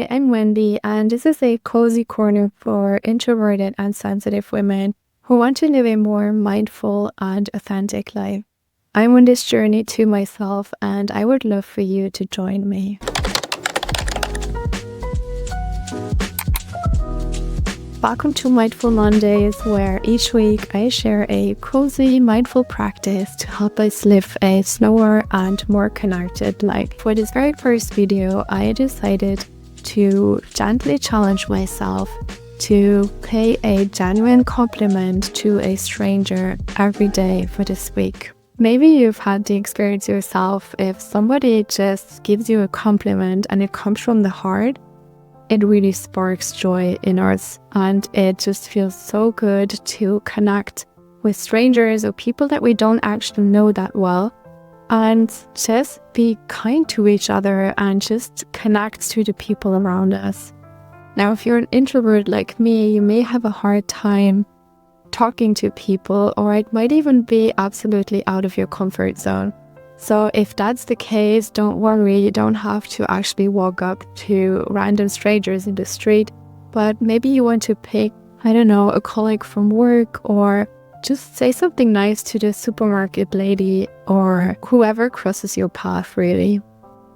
Hi, I'm Wendy, and this is a cozy corner for introverted and sensitive women who want to live a more mindful and authentic life. I'm on this journey to myself, and I would love for you to join me. Welcome to Mindful Mondays, where each week I share a cozy, mindful practice to help us live a slower and more connected life. For this very first video, I decided to gently challenge myself to pay a genuine compliment to a stranger every day for this week. Maybe you've had the experience yourself. If somebody just gives you a compliment and it comes from the heart, it really sparks joy in us, and it just feels so good to connect with strangers or people that we don't actually know that well, and just be kind to each other and just connect to the people around us. Now, if you're an introvert like me, you may have a hard time talking to people, or it might even be absolutely out of your comfort zone. So if that's the case, don't worry, you don't have to actually walk up to random strangers in the street, but maybe you want to pick, a colleague from work, or just say something nice to the supermarket lady or whoever crosses your path, really.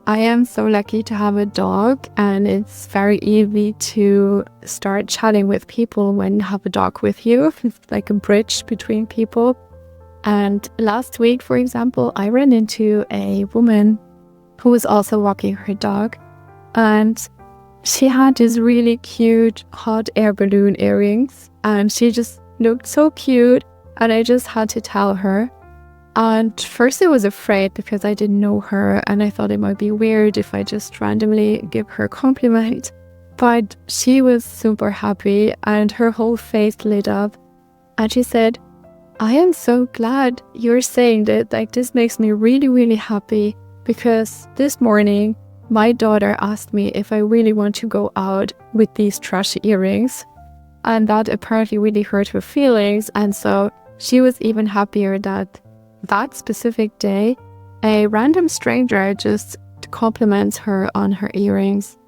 I am so lucky to have a dog, and it's very easy to start chatting with people when you have a dog with you. It's like a bridge between people. And last week, for example, I ran into a woman who was also walking her dog, and she had these really cute hot air balloon earrings, and she just looked so cute, and I just had to tell her. And first I was afraid because I didn't know her, and I thought it might be weird if I just randomly give her a compliment, but she was super happy and her whole face lit up, and she said, "I am so glad you're saying that. Like, this makes me really, really happy, because this morning my daughter asked me if I really want to go out with these trashy earrings, and that apparently really hurt her feelings." And so she was even happier that that specific day a random stranger just compliments her on her earrings.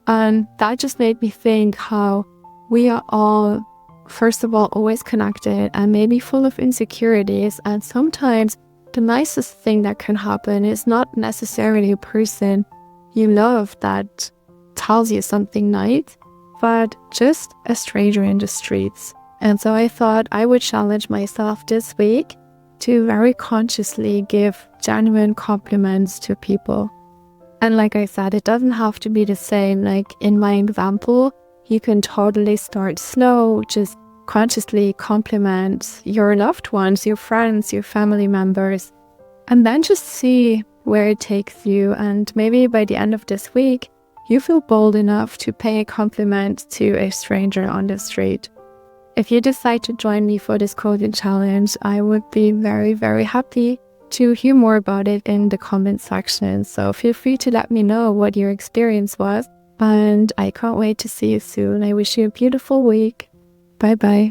And that just made me think how we are all, first of all, always connected and maybe full of insecurities. And sometimes the nicest thing that can happen is not necessarily a person you love that tells you something nice, but just a stranger in the streets. And so I thought I would challenge myself this week to very consciously give genuine compliments to people. And like I said, it doesn't have to be the same. Like in my example, you can totally start slow, just consciously compliment your loved ones, your friends, your family members, and then just see where it takes you. And maybe by the end of this week, you feel bold enough to pay a compliment to a stranger on the street. If you decide to join me for this coding challenge, I would be very, very happy to hear more about it in the comment section. So feel free to let me know what your experience was, and I can't wait to see you soon. I wish you a beautiful week. Bye bye.